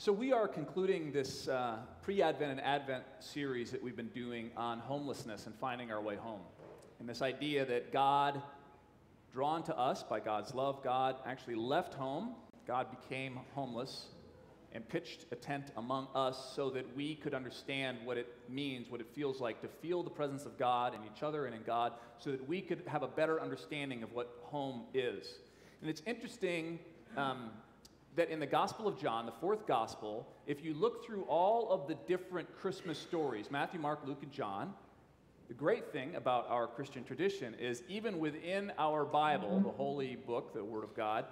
So we are concluding this pre-Advent and Advent series that we've been doing on homelessness and finding our way home. And this idea that God, drawn to us by God's love, God actually left home, God became homeless, and pitched a tent among us so that we could understand what it means, what it feels like to feel the presence of God in each other and in God, so that we could have a better understanding of what home is. And it's interesting that in the Gospel of John, the fourth Gospel, if you look through all of the different Christmas stories, Matthew, Mark, Luke, and John, the great thing about our Christian tradition is even within our Bible, the holy book, the Word of God,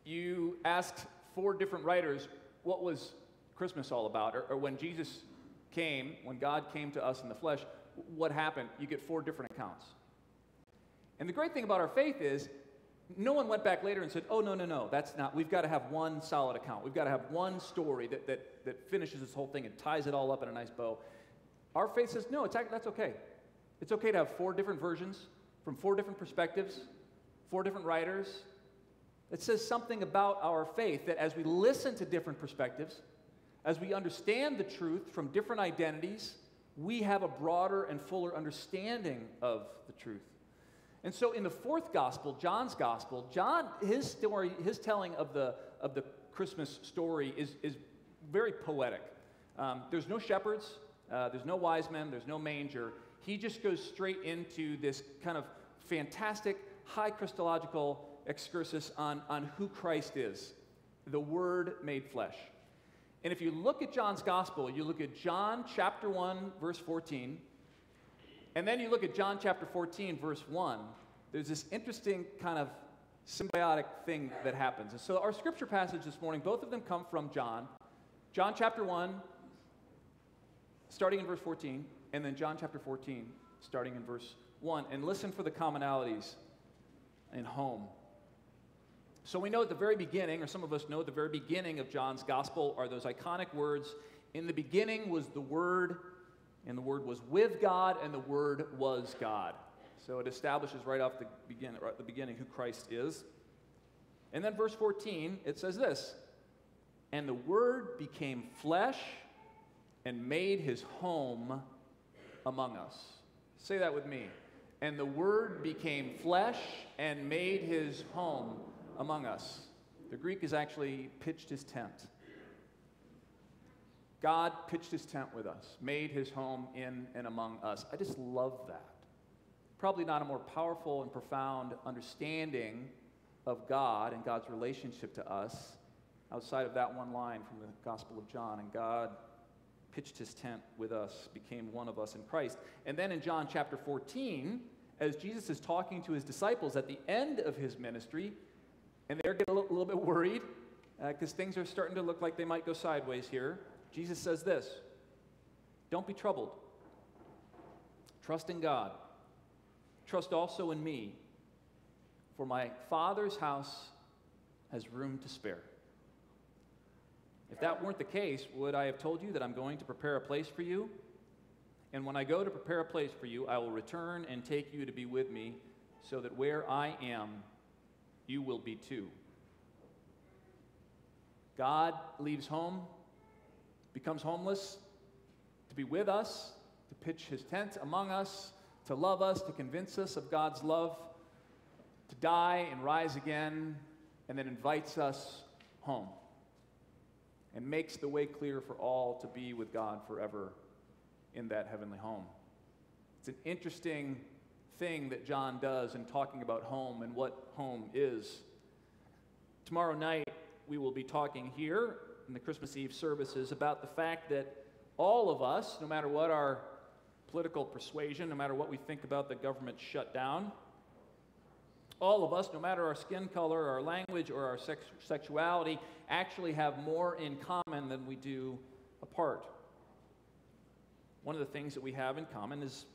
you asked 4 different writers, what was Christmas all about? Or when Jesus came, when God came to us in the flesh, what happened? You get 4 different accounts. And the great thing about our faith is, no one went back later and said, oh, no, that's not, we've got to have one solid account. We've got to have one story that finishes this whole thing and ties it all up in a nice bow. Our faith says, no, that's okay. It's okay to have 4 different versions from 4 different perspectives, 4 different writers. It says something about our faith that as we listen to different perspectives, as we understand the truth from different identities, we have a broader and fuller understanding of the truth. And so in the fourth gospel, John's gospel, John, his story, his telling of the Christmas story is very poetic. There's no shepherds, there's no wise men, there's no manger. He just goes straight into this kind of fantastic, high Christological excursus on who Christ is, the Word made flesh. And if you look at John's gospel, you look at John chapter 1, verse 14, and then you look at John chapter 14, verse 1, there's this interesting kind of symbiotic thing that happens. And so our scripture passage this morning, both of them come from John. John chapter 1, starting in verse 14, and then John chapter 14, starting in verse 1. And listen for the commonalities in home. So we know at the very beginning, or some of us know at the very beginning of John's gospel are those iconic words, in the beginning was the Word, and the Word was with God, and the Word was God. So it establishes right at the beginning who Christ is. And then verse 14, it says this, and the Word became flesh and made his home among us. Say that with me. And the Word became flesh and made his home among us. The Greek is actually pitched his tent. God pitched his tent with us, made his home in and among us. I just love that. Probably not a more powerful and profound understanding of God and God's relationship to us outside of that one line from the Gospel of John. And God pitched his tent with us, became one of us in Christ. And then in John chapter 14, as Jesus is talking to his disciples at the end of his ministry, and they're getting a little bit worried because things are starting to look like they might go sideways here, Jesus says this, don't be troubled. Trust in God. Trust also in me, for my Father's house has room to spare. If that weren't the case, would I have told you that I'm going to prepare a place for you? And when I go to prepare a place for you, I will return and take you to be with me, so that where I am, you will be too. God leaves home, becomes homeless, to be with us, to pitch his tent among us, to love us, to convince us of God's love, to die and rise again, and then invites us home and makes the way clear for all to be with God forever in that heavenly home. It's an interesting thing that John does in talking about home and what home is. Tomorrow night, we will be talking here in the Christmas Eve services about the fact that all of us, no matter what our political persuasion, no matter what we think about the government shutdown, all of us, no matter our skin color, our language, or our sexuality, actually have more in common than we do apart. One of the things that we have in common is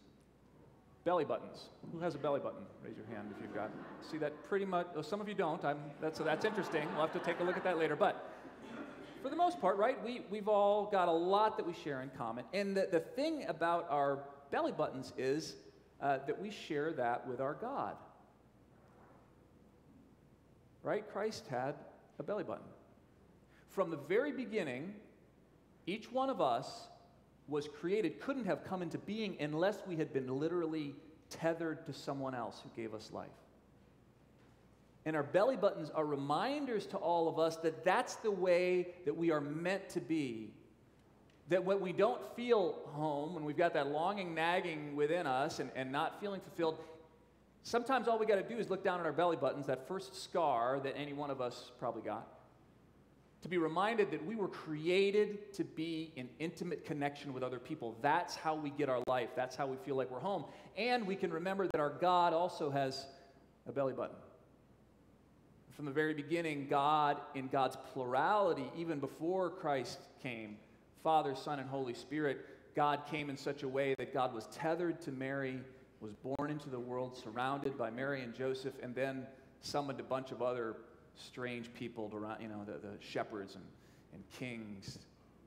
belly buttons. Who has a belly button? Raise your hand if you've got. See that pretty much, oh, some of you don't. That's interesting. We'll have to take a look at that later. But for the most part, right, we've all got a lot that we share in common. And the thing about our belly buttons is that we share that with our God. Right? Christ had a belly button. From the very beginning, each one of us was created, couldn't have come into being unless we had been literally tethered to someone else who gave us life. And our belly buttons are reminders to all of us that that's the way that we are meant to be. That when we don't feel home, when we've got that longing nagging within us and not feeling fulfilled, sometimes all we got to do is look down at our belly buttons, that first scar that any one of us probably got, to be reminded that we were created to be in intimate connection with other people. That's how we get our life. That's how we feel like we're home. And we can remember that our God also has a belly button. From the very beginning, God, in God's plurality, even before Christ came, Father, Son, and Holy Spirit, God came in such a way that God was tethered to Mary, was born into the world, surrounded by Mary and Joseph, and then summoned a bunch of other strange people to run, the shepherds and kings.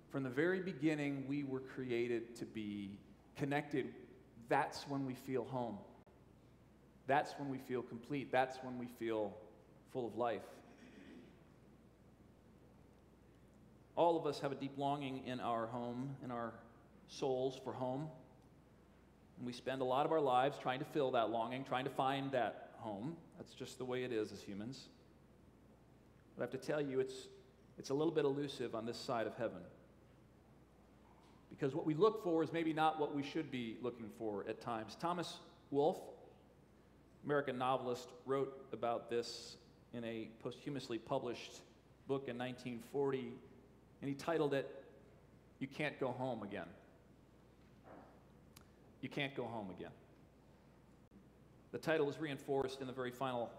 From the very beginning, we were created to be connected. That's when we feel home. That's when we feel complete. That's when we feel full of life. All of us have a deep longing in our home, in our souls for home. And we spend a lot of our lives trying to fill that longing, trying to find that home. That's just the way it is as humans. But I have to tell you, it's a little bit elusive on this side of heaven. Because what we look for is maybe not what we should be looking for at times. Thomas Wolfe, American novelist, wrote about this in a posthumously published book in 1940, and he titled it, "You Can't Go Home Again." You can't go home again. The title is reinforced in the very final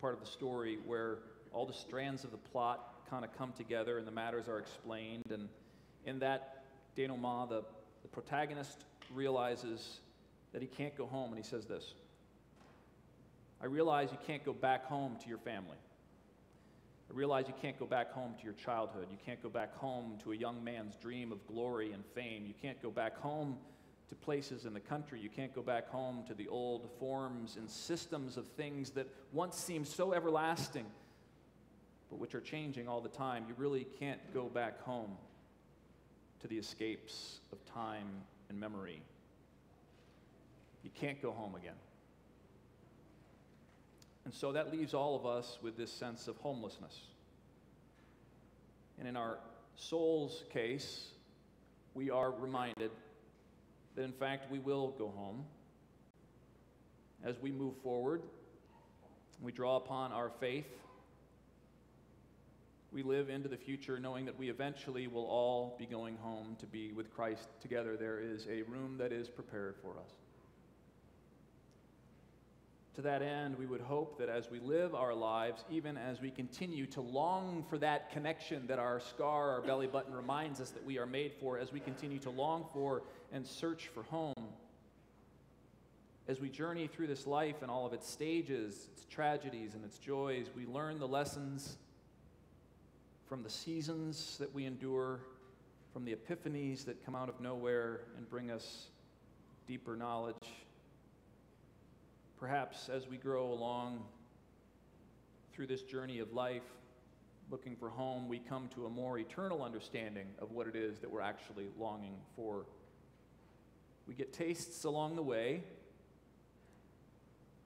part of the story where all the strands of the plot kind of come together and the matters are explained. And in that denouement, the protagonist realizes that he can't go home, and he says this: "I realize you can't go back home to your family. I realize you can't go back home to your childhood. You can't go back home to a young man's dream of glory and fame. You can't go back home to places in the country. You can't go back home to the old forms and systems of things that once seemed so everlasting, but which are changing all the time. You really can't go back home to the escapes of time and memory. You can't go home again." And so that leaves all of us with this sense of homelessness. And in our soul's case, we are reminded that in fact we will go home. As we move forward, we draw upon our faith. We live into the future knowing that we eventually will all be going home to be with Christ together. There is a room that is prepared for us. To that end, we would hope that as we live our lives, even as we continue to long for that connection that our scar, our belly button reminds us that we are made for, as we continue to long for and search for home, as we journey through this life and all of its stages, its tragedies and its joys, we learn the lessons from the seasons that we endure, from the epiphanies that come out of nowhere and bring us deeper knowledge. Perhaps as we grow along through this journey of life, looking for home, we come to a more eternal understanding of what it is that we're actually longing for. We get tastes along the way.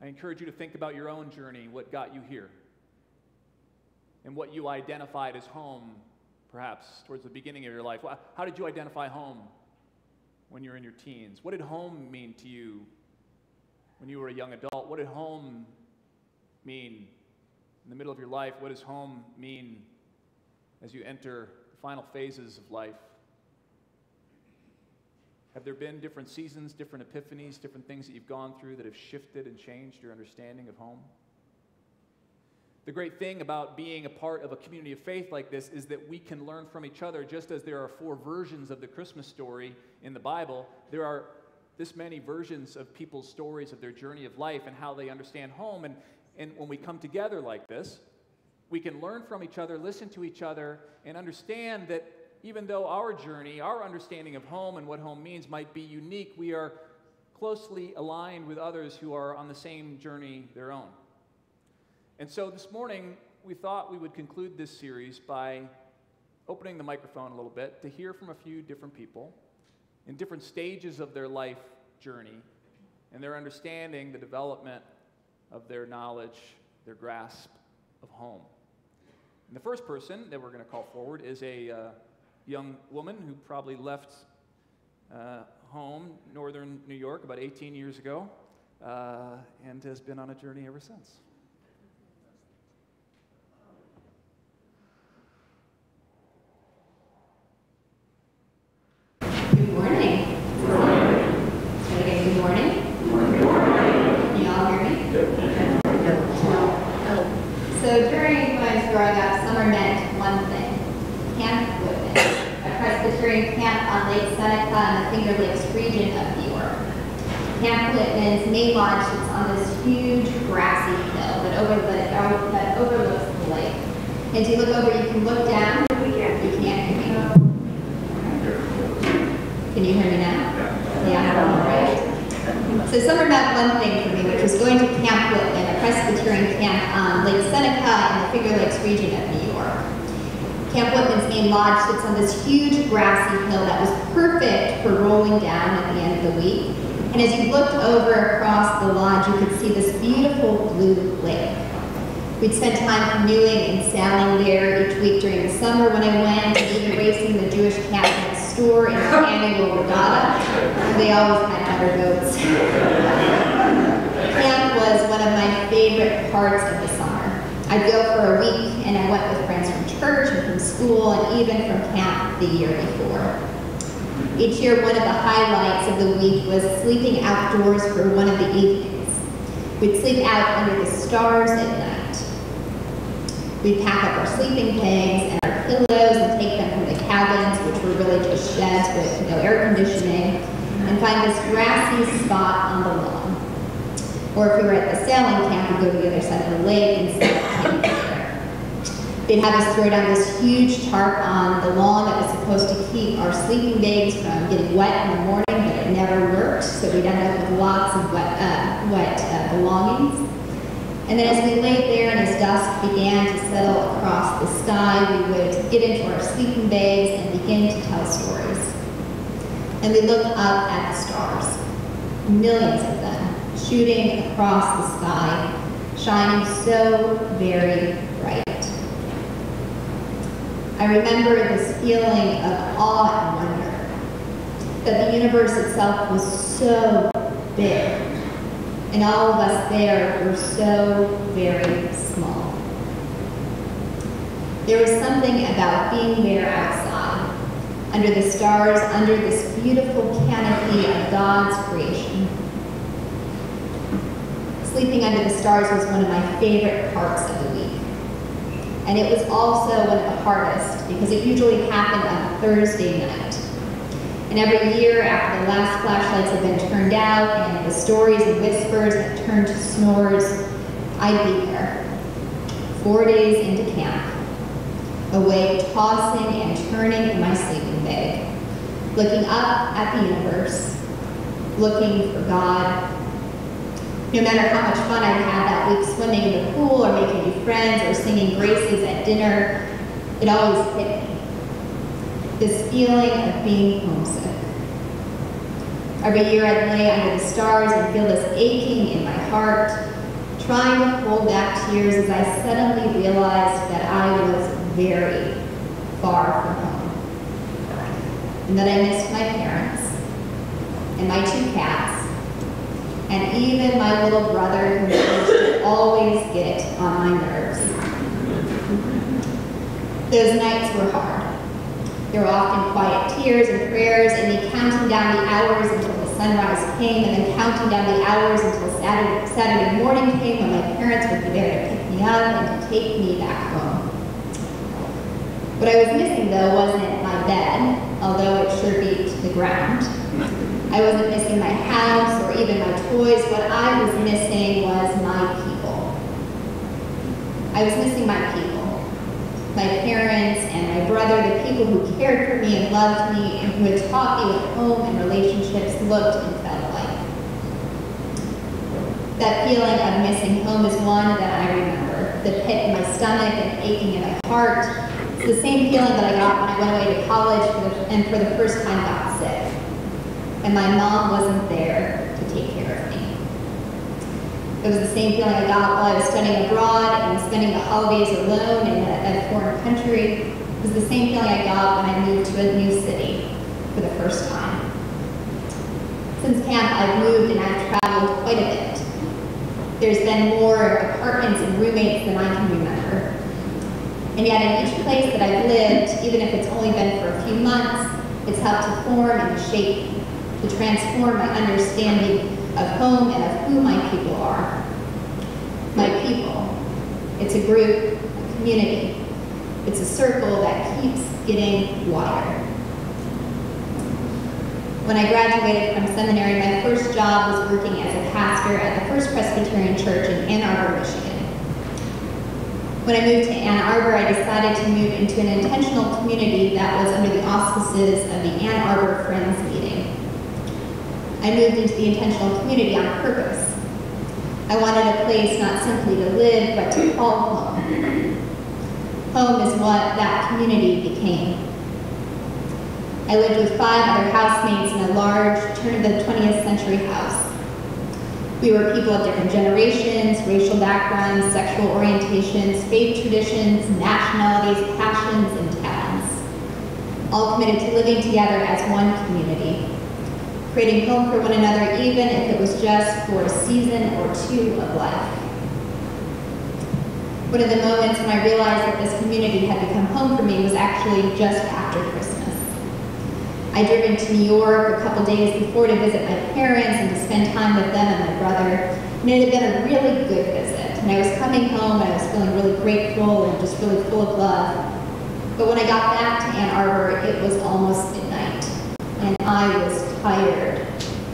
I encourage you to think about your own journey, what got you here, and what you identified as home, perhaps towards the beginning of your life. How did you identify home when you were in your teens? What did home mean to you when you were a young adult? What did home mean in the middle of your life? What does home mean as you enter the final phases of life? Have there been different seasons, different epiphanies, different things that you've gone through that have shifted and changed your understanding of home? The great thing about being a part of a community of faith like this is that we can learn from each other. Just as there are 4 versions of the Christmas story in the Bible, there are this many versions of people's stories of their journey of life and how they understand home. And when we come together like this, we can learn from each other, listen to each other, and understand that even though our journey, our understanding of home and what home means might be unique, we are closely aligned with others who are on the same journey their own. And so this morning, we thought we would conclude this series by opening the microphone a little bit to hear from a few different people in different stages of their life journey and their understanding, the development of their knowledge, their grasp of home. And the first person that we're going to call forward is a young woman who probably left home, northern New York, about 18 years ago, and has been on a journey ever since. Good morning. Good morning. Good morning. Can you all hear me? So during when I was growing up, summer meant one thing: Camp Whitman, a Presbyterian camp on Lake Seneca in the Finger Lakes region of New York. Camp Whitman's main lodge sits on this huge grassy hill that overlooks the lake. And as you look over, you can look down. You can't hear me. Can you hear me now? Yeah, all right. So summer meant one thing for me, which was going to Camp Whitman, a Presbyterian camp on Lake Seneca in the Finger Lakes region of New York. Camp Whitman's main lodge sits on this huge grassy hill that was perfect for rolling down at the end of the week. And as you looked over across the lodge, you could see this beautiful blue lake. We'd spent time canoeing and sailing there each week during the summer when I went, and even racing the Jewish camp next door in an annual regatta. They always had better boats. Camp was one of my favorite parts of the summer. I'd go for a week, and I went with friends from church and from school and even from camp the year before. Each year, one of the highlights of the week was sleeping outdoors for one of the evenings. We'd sleep out under the stars at night. We'd pack up our sleeping bags and our pillows and take them from the cabins, which were really just sheds with no air conditioning, and find this grassy spot on the lawn. Or if we were at the sailing camp, we'd go to the other side of the lake and set up camp there. They'd have us throw down this huge tarp on the lawn that was supposed to keep our sleeping bags from getting wet in the morning, but it never worked, so we'd end up with lots of wet belongings. And then as we laid there and as dusk began to settle across the sky, we would get into our sleeping bags and begin to tell stories. And we looked up at the stars, millions of them, shooting across the sky, shining so very bright. I remember this feeling of awe and wonder, that the universe itself was so big, and all of us there were so very small. There was something about being there outside, under the stars, under this beautiful canopy of God's creation. Sleeping under the stars was one of my favorite parts of the week. And it was also one of the hardest, because it usually happened on Thursday night. And every year, after the last flashlights had been turned out and the stories and whispers had turned to snores, I'd be there, 4 days into camp, awake, tossing and turning in my sleeping bag, looking up at the universe, looking for God. No matter how much fun I'd had that week swimming in the pool or making new friends or singing graces at dinner, it always hit me. This feeling of being homesick. Every year I'd lay under the stars and feel this aching in my heart, trying to hold back tears as I suddenly realized that I was very far from home. And that I missed my parents, and my 2 cats, and even my little brother who managed to always get on my nerves. Those nights were hard. There were often quiet tears and prayers, and me counting down the hours until the sunrise came, and then counting down the hours until Saturday morning came when my parents would be there to pick me up and to take me back home. What I was missing, though, wasn't my bed, although it sure beat the ground. I wasn't missing my house or even my toys. What I was missing was my people. I was missing my people. My parents and my brother, the people who cared for me and loved me and who had taught me what home and relationships looked and felt like. That feeling of missing home is one that I remember. The pit in my stomach and aching in my heart, It's the same feeling that I got when I went away to college and for the first time got sick. And my mom wasn't there to take care of me. It was the same feeling I got while I was studying abroad and spending the holidays alone in a foreign country. It was the same feeling I got when I moved to a new city for the first time. Since camp, I've moved and I've traveled quite a bit. There's been more apartments and roommates than I can remember. And yet in each place that I've lived, even if it's only been for a few months, it's helped to form and to shape me, to transform my understanding of home and of who my people are. My people. It's a group, a community. It's a circle that keeps getting wider. When I graduated from seminary, my first job was working as a pastor at the First Presbyterian Church in Ann Arbor, Michigan. When I moved to Ann Arbor, I decided to move into an intentional community that was under the auspices of the Ann Arbor Friends meeting. I moved into the intentional community on purpose. I wanted a place not simply to live, but to call home. Home is what that community became. I lived with 5 other housemates in a large, turn-of-the-20th century house. We were people of different generations, racial backgrounds, sexual orientations, faith traditions, nationalities, passions, and talents, all committed to living together as one community, creating home for one another even if it was just for a season or 2 of life. One of the moments when I realized that this community had become home for me was actually just after Christmas. I'd driven to New York a couple days before to visit my parents and to spend time with them and my brother, and it had been a really good visit. And I was coming home and I was feeling really grateful and just really full of love. But when I got back to Ann Arbor, it was almost midnight, and I was tired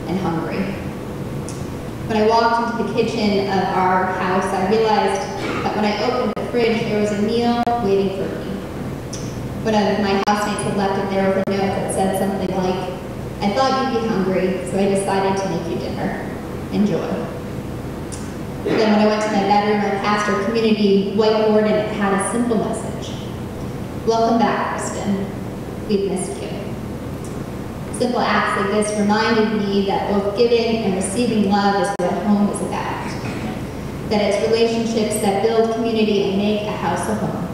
and hungry. When I walked into the kitchen of our house, I realized that when I opened the fridge, there was a meal waiting for me. One of my housemates had left it there with a note that said something like, "I thought you'd be hungry, so I decided to make you dinner. Enjoy." Then when I went to my bedroom, I passed our community whiteboard and it had a simple message. "Welcome back, Kristin. We've missed you." Simple acts like this reminded me that both giving and receiving love is what home is about. That it's relationships that build community and make a house a home.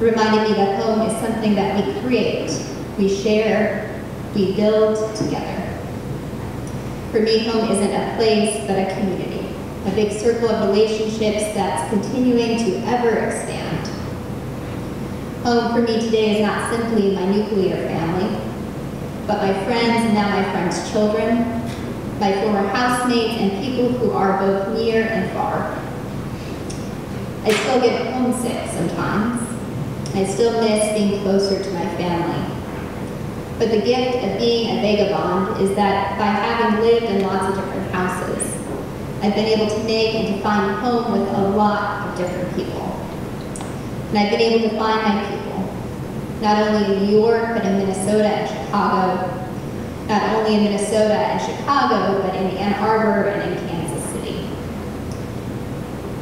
It reminded me that home is something that we create, we share, we build together. For me, home isn't a place, but a community, a big circle of relationships that's continuing to ever expand. Home for me today is not simply my nuclear family, but my friends and now my friends' children, my former housemates, and people who are both near and far. I still get homesick sometimes. I still miss being closer to my family. But the gift of being a vagabond is that by having lived in lots of different houses, I've been able to make and to find home with a lot of different people. And I've been able to find my people, not only in New York, but in Minnesota and Chicago, not only in Minnesota and Chicago, but in Ann Arbor and in Kansas City.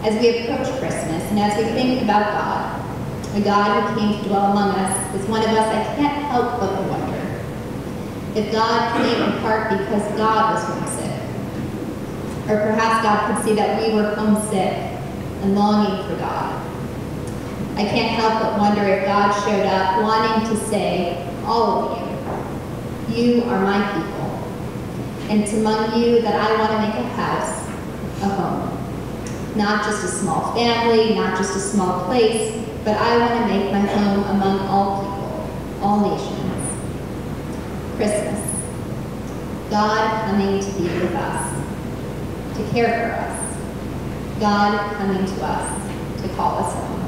As we approach Christmas and as we think about God, a God who came to dwell among us, is one of us I can't help but wonder if God came in part because God was homesick, or perhaps God could see that we were homesick and longing for God. I can't help but wonder if God showed up wanting to say, all of you, you are my people, and it's among you that I want to make a house, a home. Not just a small family, not just a small place, but I want to make my home among all people, all nations. Christmas. God coming to be with us, to care for us. God coming to us, to call us home.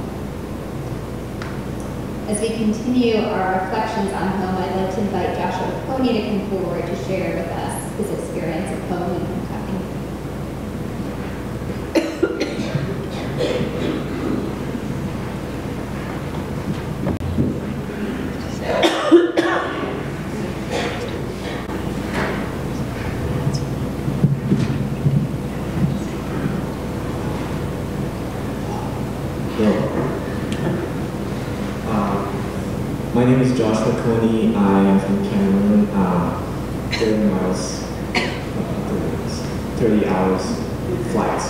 As we continue our reflections on home, I'd like to invite Joshua Coney to come forward to share with us his experience of home and homecoming. My name is Joshua Coney. I am from Cameroon. 30 miles, 30 hours flights.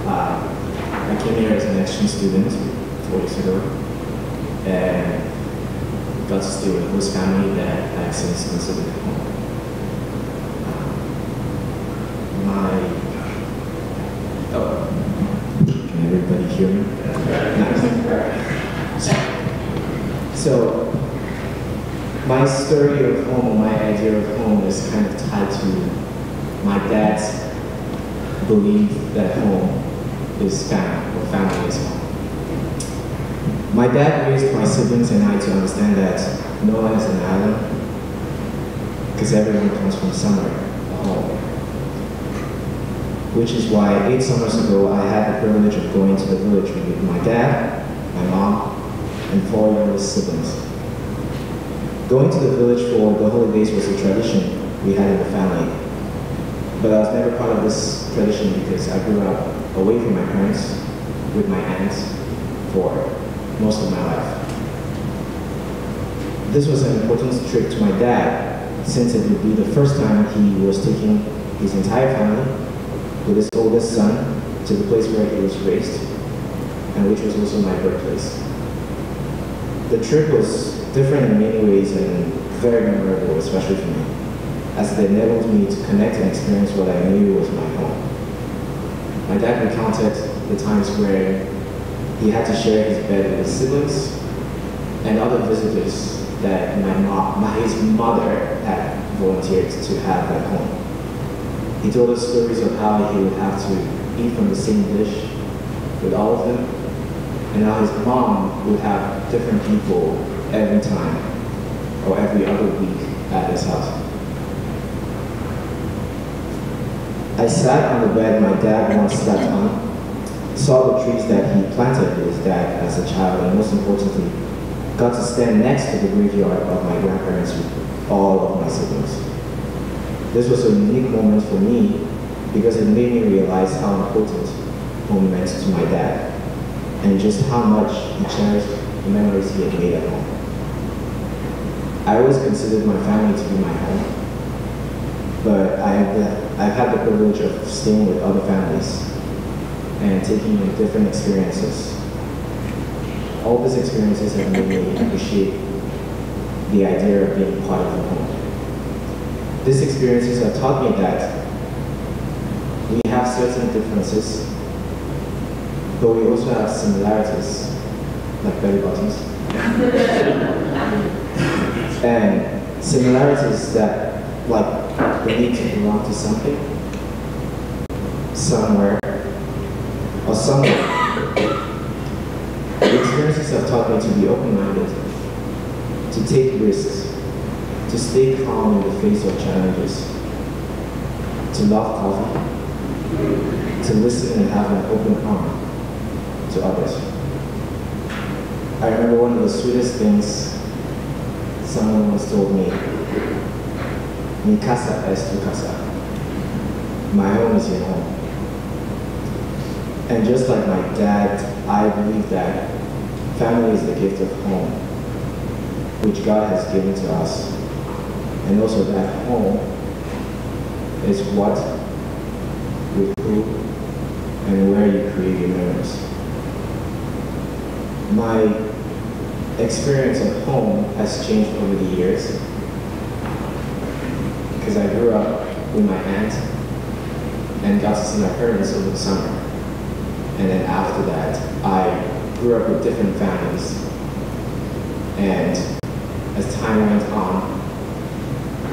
I came here as an exchange student 4 years ago, and got to stay with a host family that I since considered home. Can everybody hear me? Nice. So, my story of home, my idea of home is kind of tied to my dad's belief that home is family, or family is home. My dad raised my siblings and I to understand that no one is an island, because everyone comes from somewhere, a home. Which is why 8 summers ago I had the privilege of going to the village with my dad, my mom, and 4 younger siblings. Going to the village for the holidays was a tradition we had in the family. But I was never part of this tradition because I grew up away from my parents, with my aunts, for most of my life. This was an important trip to my dad, since it would be the first time he was taking his entire family with his oldest son to the place where he was raised, and which was also my birthplace. The trip was different in many ways and very memorable, especially for me, as it enabled me to connect and experience what I knew was my home. My dad recounted the times where he had to share his bed with his siblings and other visitors that his mother had volunteered to have at home. He told us stories of how he would have to eat from the same dish with all of them, and how his mom would have different people every time or every other week at his house. I sat on the bed my dad once slept on, saw the trees that he planted with his dad as a child, and most importantly, got to stand next to the graveyard of my grandparents with all of my siblings. This was a unique moment for me because it made me realize how important home meant to my dad, and just how much he cherished the memories he had made at home. I always considered my family to be my home, but I've had the privilege of staying with other families and taking in different experiences. All these experiences have made me appreciate the idea of being part of a home. These experiences have taught me that we have certain differences, but we also have similarities, like belly buttons. And similarities that, like, the need to belong to something, somewhere, or somewhere. The experiences have taught me to be open-minded, to take risks, to stay calm in the face of challenges, to love coffee, to listen and have an open arm to others. I remember one of the sweetest things someone once told me, "Mi casa es tu casa." My home is your home. And just like my dad, I believe that family is the gift of home, which God has given to us. And also that home is what, with who, and where you create your memories. My experience at home has changed over the years, because I grew up with my aunt and got to see my parents over the summer. And then after that, I grew up with different families. And as time went on,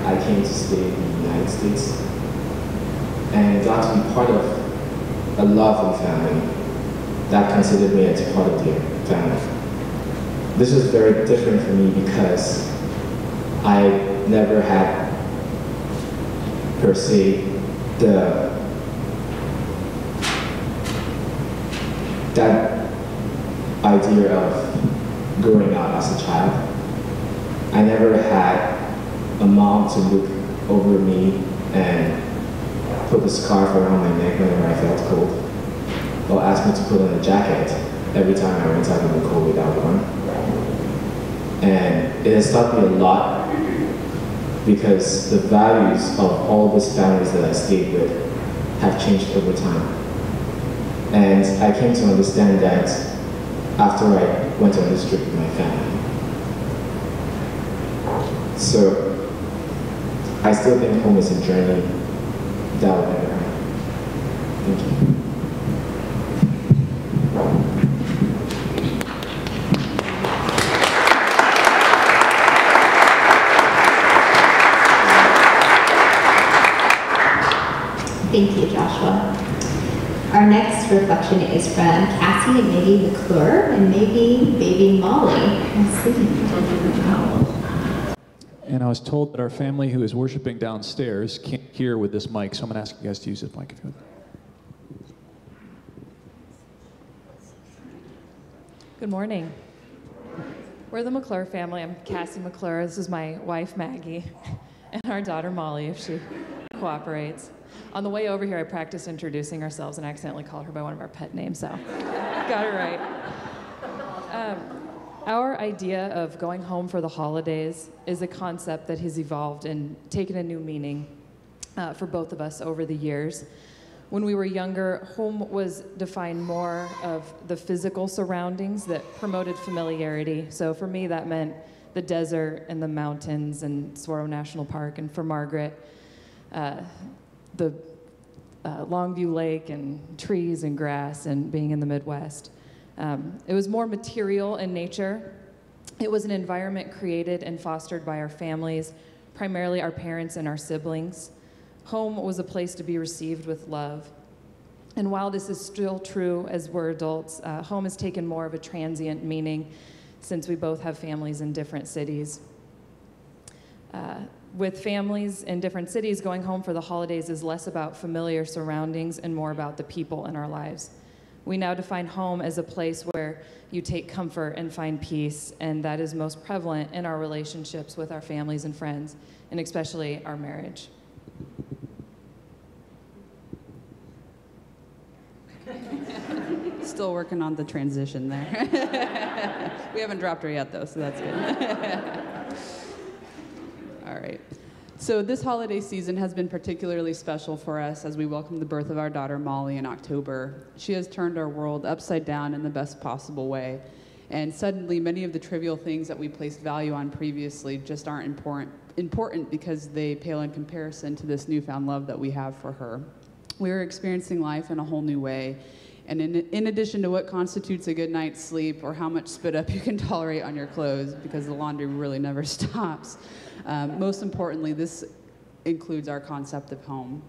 I came to stay in the United States and got to be part of a lovely family that considered me as part of their family. This was very different for me because I never had, per se, that idea of growing up as a child. I never had a mom to look over me and put the scarf around my neck whenever I felt cold, or ask me to put on a jacket every time I went out in the cold without one. And it has taught me a lot because the values of all these families that I stayed with have changed over time. And I came to understand that after I went on this trip with my family. So I still think home is a journey that will never end. Thank you. Thank you, Joshua. Our next reflection is from Cassie and Maggie McClure and maybe baby Molly. And I was told that our family who is worshiping downstairs can't hear with this mic, so I'm going to ask you guys to use this mic if you would. Good morning. We're the McClure family. I'm Cassie McClure. This is my wife, Maggie, and our daughter, Molly, if she cooperates. On the way over here, I practiced introducing ourselves and accidentally called her by one of our pet names, so got it right. Our idea of going home for the holidays is a concept that has evolved and taken a new meaning for both of us over the years. When we were younger, home was defined more of the physical surroundings that promoted familiarity. So for me, that meant the desert and the mountains and Saguaro National Park, and for Margaret, the Longview Lake and trees and grass and being in the Midwest. It was more material in nature. It was an environment created and fostered by our families, primarily our parents and our siblings. Home was a place to be received with love. And while this is still true as we're adults, home has taken more of a transient meaning since we both have families in different cities. With families in different cities, going home for the holidays is less about familiar surroundings and more about the people in our lives. We now define home as a place where you take comfort and find peace, and that is most prevalent in our relationships with our families and friends, and especially our marriage. Still working on the transition there. We haven't dropped her yet, though, so that's good. All right. So this holiday season has been particularly special for us as we welcome the birth of our daughter, Molly, in October. She has turned our world upside down in the best possible way. And suddenly, many of the trivial things that we placed value on previously just aren't important because they pale in comparison to this newfound love that we have for her. We are experiencing life in a whole new way. And in addition to what constitutes a good night's sleep or how much spit up you can tolerate on your clothes, because the laundry really never stops, most importantly, this includes our concept of home.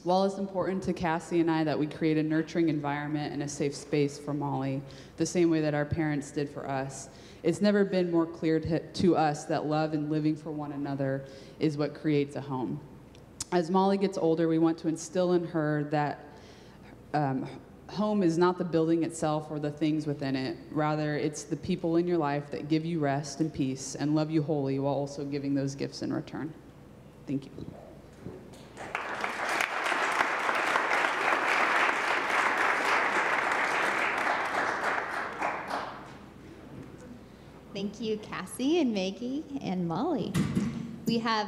While it's important to Cassie and I that we create a nurturing environment and a safe space for Molly, the same way that our parents did for us, it's never been more clear to us that love and living for one another is what creates a home. As Molly gets older, we want to instill in her that home is not the building itself or the things within it. Rather, it's the people in your life that give you rest and peace and love you wholly while also giving those gifts in return. Thank you. Thank you, Cassie and Maggie and Molly. We have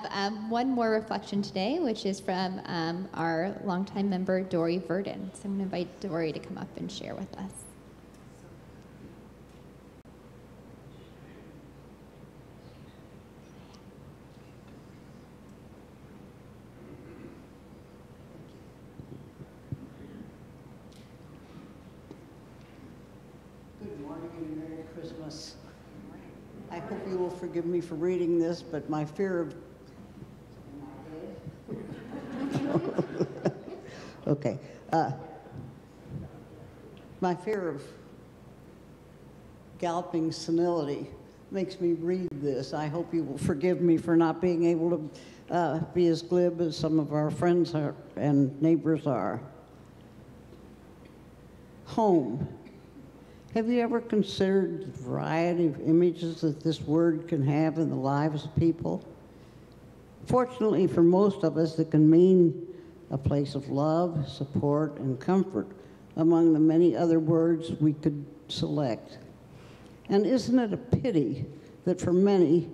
one more reflection today, which is from our longtime member, Dory Verdon. So I'm going to invite Dory to come up and share with us. Good morning and Merry Christmas. I hope you will forgive me for reading this, but my fear of... Okay. My fear of galloping senility makes me read this. I hope you will forgive me for not being able to be as glib as some of our friends are and neighbors are. Home. Have you ever considered the variety of images that this word can have in the lives of people? Fortunately for most of us, it can mean a place of love, support, and comfort, among the many other words we could select. And isn't it a pity that for many,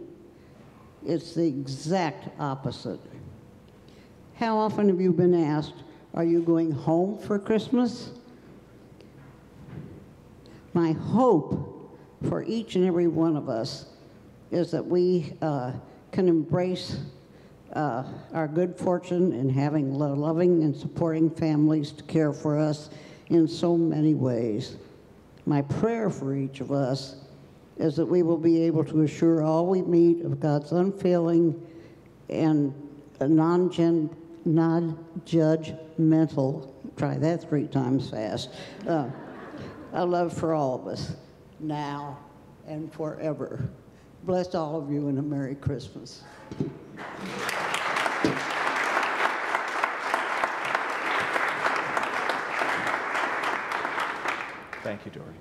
it's the exact opposite? How often have you been asked, are you going home for Christmas? My hope for each and every one of us is that we can embrace our good fortune in having loving and supporting families to care for us in so many ways. My prayer for each of us is that we will be able to assure all we meet of God's unfailing and non-judgmental, try that 3 times fast, a love for all of us, now and forever. Bless all of you and a Merry Christmas. Thank you, Dory.